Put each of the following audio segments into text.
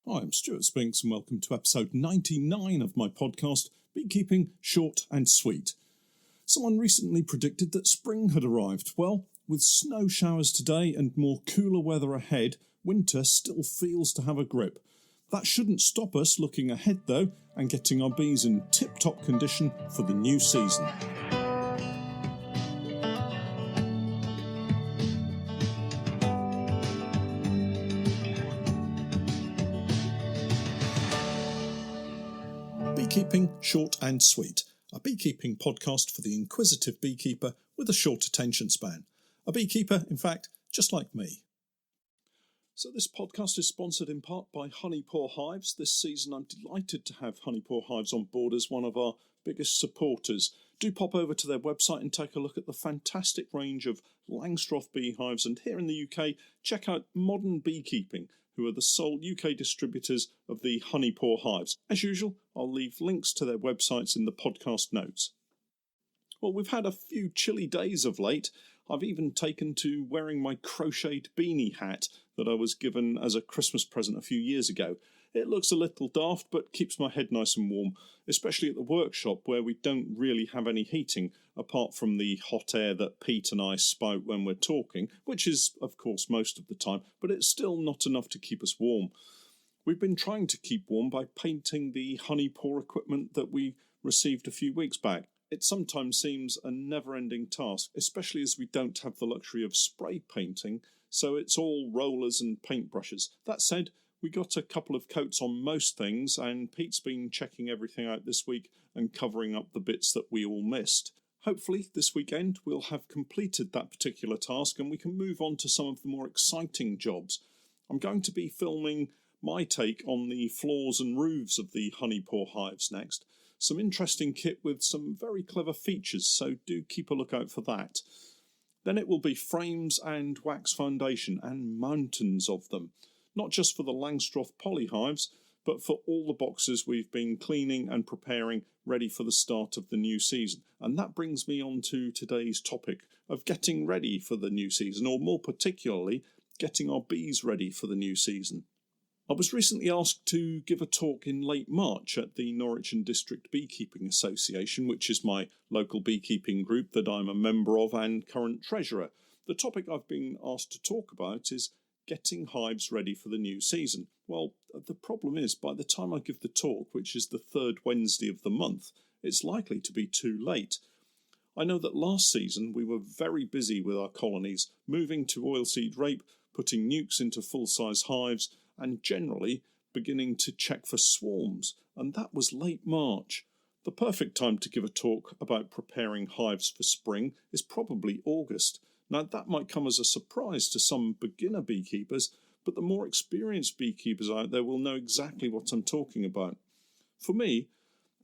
Hi, I'm Stewart Spinks and welcome to episode 99 of my podcast, Beekeeping Short and Sweet. Someone recently predicted that spring had arrived. Well, with snow showers today and more cooler weather ahead, winter still feels to have a grip. That shouldn't stop us looking ahead though and getting our bees in tip-top condition for the new season. Beekeeping Short and Sweet, a beekeeping podcast for the inquisitive beekeeper with a short attention span. A beekeeper, in fact, just like me. So this podcast is sponsored in part by Honeypore Hives. This season I'm delighted to have Honeypore Hives on board as one of our biggest supporters. Do pop over to their website and take a look at the fantastic range of Langstroth beehives, and here in the UK, check out Modern Beekeeping, who are the sole UK distributors of the Honeypore Hives. As usual, I'll leave links to their websites in the podcast notes. Well, we've had a few chilly days of late. I've even taken to wearing my crocheted beanie hat that I was given as a Christmas present a few years ago. It looks a little daft, but keeps my head nice and warm, especially at the workshop where we don't really have any heating, apart from the hot air that Pete and I spout when we're talking, which is, of course, most of the time, but it's still not enough to keep us warm. We've been trying to keep warm by painting the Honeypore equipment that we received a few weeks back. It sometimes seems a never-ending task, especially as we don't have the luxury of spray painting, so it's all rollers and paintbrushes. That said, we got a couple of coats on most things, and Pete's been checking everything out this week and covering up the bits that we all missed. Hopefully this weekend we'll have completed that particular task and we can move on to some of the more exciting jobs. I'm going to be filming my take on the floors and roofs of the Honeypore Hives next. Some interesting kit with some very clever features, so do keep a lookout for that. Then it will be frames and wax foundation, and mountains of them. Not just for the Langstroth polyhives, but for all the boxes we've been cleaning and preparing ready for the start of the new season. And that brings me on to today's topic of getting ready for the new season, or more particularly, getting our bees ready for the new season. I was recently asked to give a talk in late March at the Norwich and District Beekeeping Association, which is my local beekeeping group that I'm a member of and current treasurer. The topic I've been asked to talk about is getting hives ready for the new season. Well, the problem is, by the time I give the talk, which is the third Wednesday of the month, it's likely to be too late. I know that last season we were very busy with our colonies, moving to oilseed rape, putting nukes into full-size hives, and generally beginning to check for swarms, and that was late March. The perfect time to give a talk about preparing hives for spring is probably August. Now, that might come as a surprise to some beginner beekeepers, but the more experienced beekeepers out there will know exactly what I'm talking about. For me,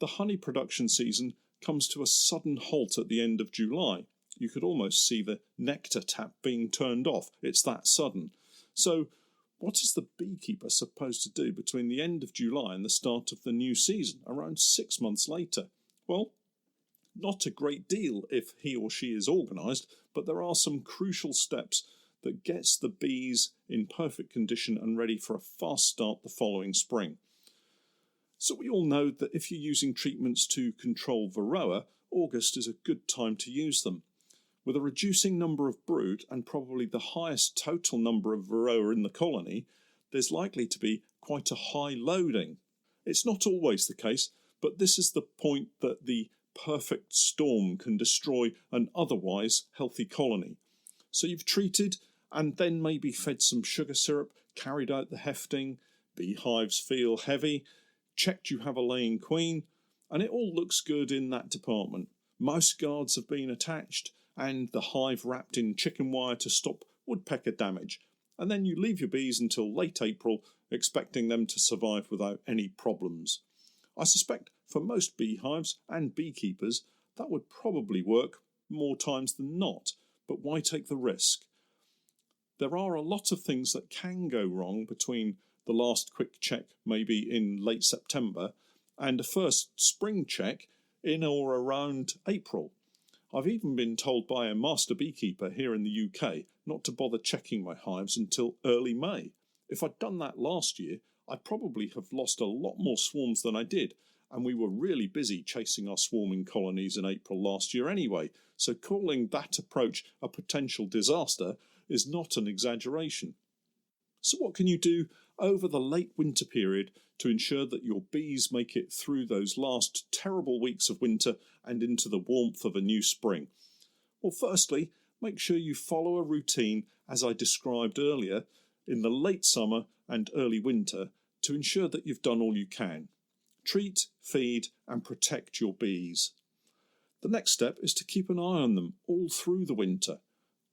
the honey production season comes to a sudden halt at the end of July. You could almost see the nectar tap being turned off. It's that sudden. So, what is the beekeeper supposed to do between the end of July and the start of the new season, around 6 months later? Well, not a great deal if he or she is organised, but there are some crucial steps that gets the bees in perfect condition and ready for a fast start the following spring. So we all know that if you're using treatments to control Varroa, August is a good time to use them. With a reducing number of brood and probably the highest total number of Varroa in the colony, there's likely to be quite a high loading. It's not always the case, but this is the point that the perfect storm can destroy an otherwise healthy colony. So you've treated and then maybe fed some sugar syrup, carried out the hefting, beehives feel heavy, checked you have a laying queen, and it all looks good in that department. Mouse guards have been attached, and the hive wrapped in chicken wire to stop woodpecker damage. And then you leave your bees until late April, expecting them to survive without any problems. I suspect for most beehives and beekeepers that would probably work more times than not, but why take the risk? There are a lot of things that can go wrong between the last quick check, maybe in late September, and a first spring check in or around April. I've even been told by a master beekeeper here in the UK not to bother checking my hives until early May. If I'd done that last year, I probably have lost a lot more swarms than I did, and we were really busy chasing our swarming colonies in April last year anyway, so calling that approach a potential disaster is not an exaggeration. So what can you do over the late winter period to ensure that your bees make it through those last terrible weeks of winter and into the warmth of a new spring? Well, firstly, make sure you follow a routine as I described earlier in the late summer and early winter to ensure that you've done all you can. Treat, feed and protect your bees. The next step is to keep an eye on them all through the winter.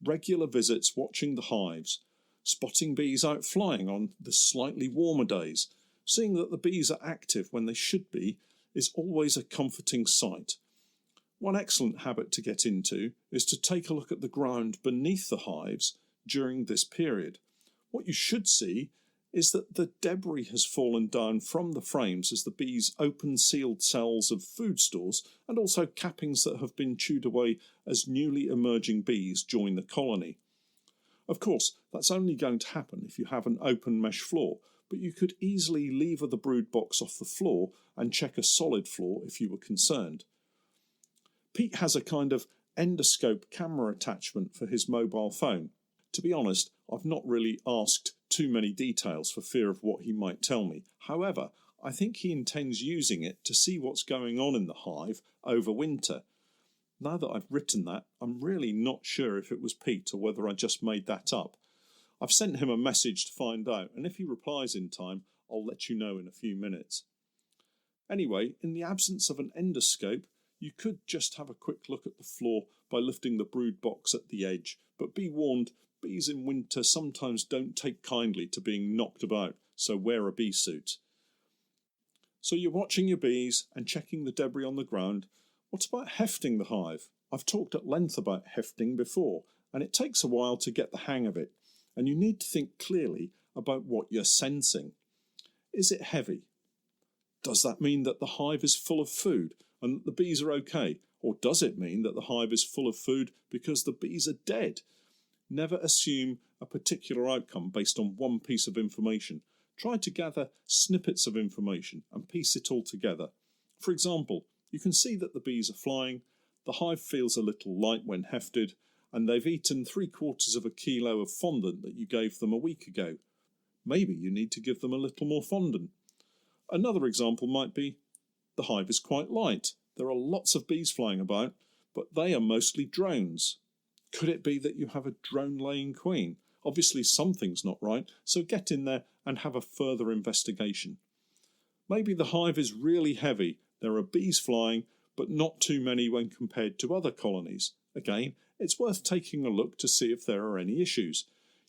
Regular visits watching the hives, spotting bees out flying on the slightly warmer days, seeing that the bees are active when they should be is always a comforting sight. One excellent habit to get into is to take a look at the ground beneath the hives during this period. What you should see is that the debris has fallen down from the frames as the bees open sealed cells of food stores and also cappings that have been chewed away as newly emerging bees join the colony. Of course, that's only going to happen if you have an open mesh floor, but you could easily lever the brood box off the floor and check a solid floor if you were concerned. Pete has a kind of endoscope camera attachment for his mobile phone. To be honest, I've not really asked too many details for fear of what he might tell me. However, I think he intends using it to see what's going on in the hive over winter. Now that I've written that, I'm really not sure if it was Pete or whether I just made that up. I've sent him a message to find out, and if he replies in time, I'll let you know in a few minutes. Anyway, in the absence of an endoscope, you could just have a quick look at the floor by lifting the brood box at the edge, but be warned, bees in winter sometimes don't take kindly to being knocked about, so wear a bee suit. So you're watching your bees and checking the debris on the ground. What about hefting the hive? I've talked at length about hefting before, and it takes a while to get the hang of it, and you need to think clearly about what you're sensing. Is it heavy? Does that mean that the hive is full of food and that the bees are okay? Or does it mean that the hive is full of food because the bees are dead? Never assume a particular outcome based on one piece of information. Try to gather snippets of information and piece it all together. For example, you can see that the bees are flying, the hive feels a little light when hefted, and they've eaten 3/4 kilo of fondant that you gave them a week ago. Maybe you need to give them a little more fondant. Another example might be, the hive is quite light. There are lots of bees flying about, but they are mostly drones. Could it be that you have a drone-laying queen? Obviously something's not right, so get in there and have a further investigation. Maybe the hive is really heavy. There are bees flying, but not too many when compared to other colonies. Again, it's worth taking a look to see if there are any issues.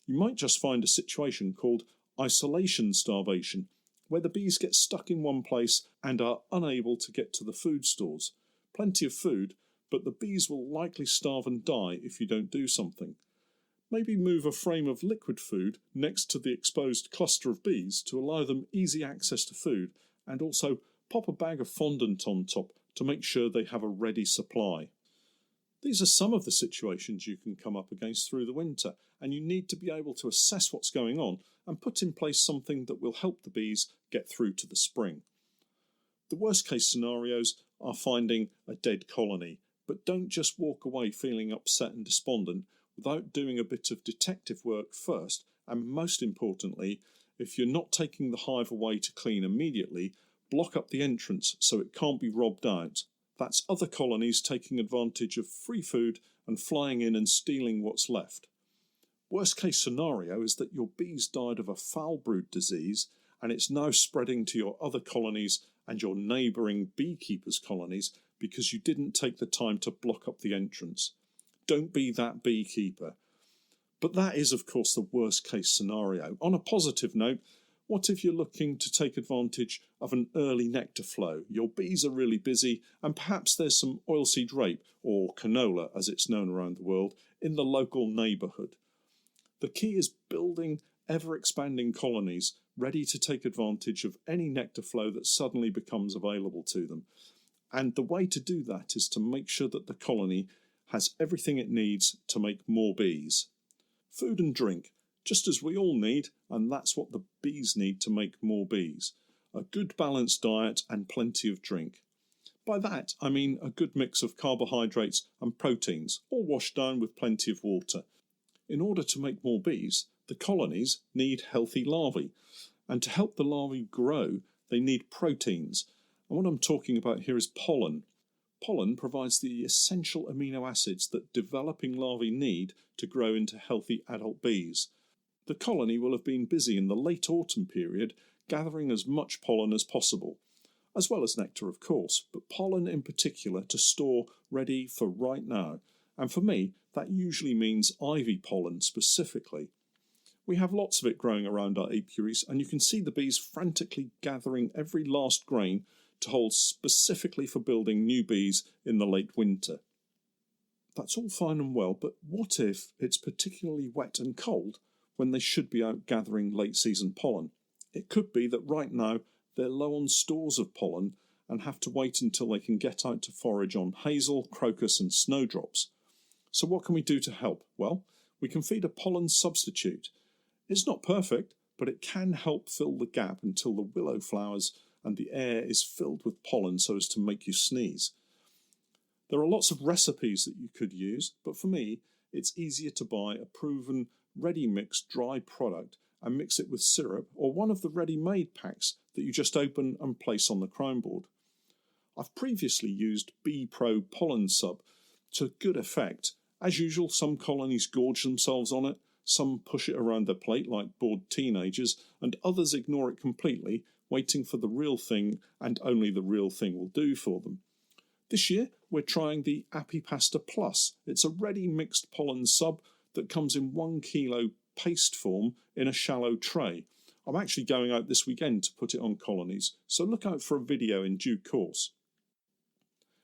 You might just find a situation called isolation starvation, where the bees get stuck in one place and are unable to get to the food stores. Plenty of food, but the bees will likely starve and die if you don't do something. Maybe move a frame of liquid food next to the exposed cluster of bees to allow them easy access to food, and also pop a bag of fondant on top to make sure they have a ready supply. These are some of the situations you can come up against through the winter, and you need to be able to assess what's going on and put in place something that will help the bees get through to the spring. The worst case scenarios are finding a dead colony, but don't just walk away feeling upset and despondent without doing a bit of detective work first, and most importantly, if you're not taking the hive away to clean immediately, block up the entrance so it can't be robbed out. That's other colonies taking advantage of free food and flying in and stealing what's left. Worst case scenario is that your bees died of a foul brood disease and it's now spreading to your other colonies and your neighbouring beekeepers' colonies because you didn't take the time to block up the entrance. Don't be that beekeeper. But that is, of course, the worst case scenario. On a positive note, what if you're looking to take advantage of an early nectar flow? Your bees are really busy and perhaps there's some oilseed rape, or canola as it's known around the world, in the local neighbourhood. The key is building ever-expanding colonies ready to take advantage of any nectar flow that suddenly becomes available to them. And the way to do that is to make sure that the colony has everything it needs to make more bees. Food and drink. just as we all need, and that's what the bees need to make more bees: a good balanced diet and plenty of drink. By that, I mean a good mix of carbohydrates and proteins, all washed down with plenty of water. In order to make more bees, the colonies need healthy larvae, and to help the larvae grow, they need proteins. And what I'm talking about here is pollen. Pollen provides the essential amino acids that developing larvae need to grow into healthy adult bees. The colony will have been busy in the late autumn period gathering as much pollen as possible, as well as nectar of course, but pollen in particular to store ready for right now. And for me, that usually means ivy pollen specifically. We have lots of it growing around our apiaries, and you can see the bees frantically gathering every last grain to hold specifically for building new bees in the late winter. That's all fine and well, but what if it's particularly wet and cold when they should be out gathering late season pollen? It could be that right now they're low on stores of pollen and have to wait until they can get out to forage on hazel, crocus and snowdrops. So what can we do to help? Well, we can feed a pollen substitute. It's not perfect, but it can help fill the gap until the willow flowers and the air is filled with pollen so as to make you sneeze. There are lots of recipes that you could use, but for me, it's easier to buy a proven ready-mixed dry product and mix it with syrup or one of the ready-made packs that you just open and place on the chrome board. I've previously used Bee Pro Pollen Sub to good effect. As usual, some colonies gorge themselves on it, some push it around their plate like bored teenagers, and others ignore it completely, waiting for the real thing, and only the real thing will do for them. This year, we're trying the Apipasta Plus. It's a ready-mixed pollen sub that comes in 1 kilo paste form in a shallow tray. I'm actually going out this weekend to put it on colonies, so look out for a video in due course.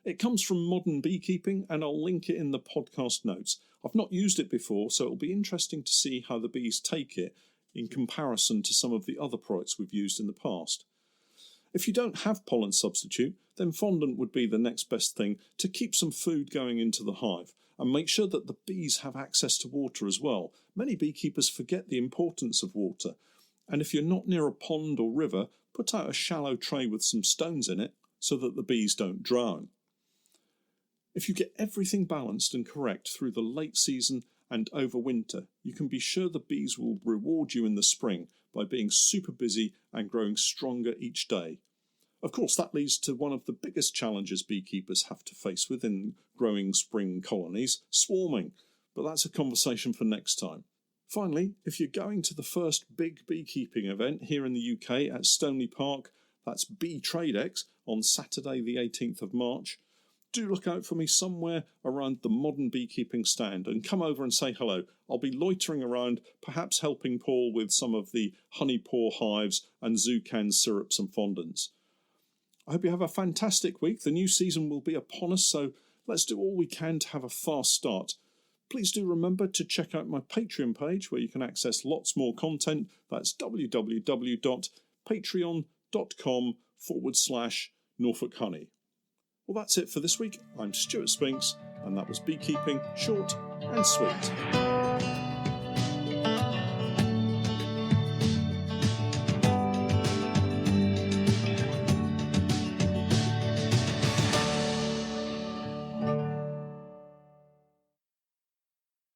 It comes from Modern Beekeeping, and I'll link it in the podcast notes. I've not used it before, so it'll be interesting to see how the bees take it in comparison to some of the other products we've used in the past. If you don't have pollen substitute, then fondant would be the next best thing to keep some food going into the hive, and make sure that the bees have access to water as well. Many beekeepers forget the importance of water, and if you're not near a pond or river, put out a shallow tray with some stones in it so that the bees don't drown. If you get everything balanced and correct through the late season and over winter, you can be sure the bees will reward you in the spring by being super busy and growing stronger each day. Of course, that leads to one of the biggest challenges beekeepers have to face within growing spring colonies: swarming. But that's a conversation for next time. Finally, if you're going to the first big beekeeping event here in the UK at Stoneleigh Park, that's Bee Tradex on Saturday the 18th of March, do look out for me somewhere around the Modern Beekeeping stand and come over and say hello. I'll be loitering around, perhaps helping Paul with some of the honey pour hives and Zucan syrups and fondants. I hope you have a fantastic week. The new season will be upon us, so let's do all we can to have a fast start. Please do remember to check out my Patreon page where you can access lots more content. That's www.patreon.com/Norfolk Honey. Well, that's it for this week. I'm Stewart Spinks, and that was Beekeeping, short and sweet.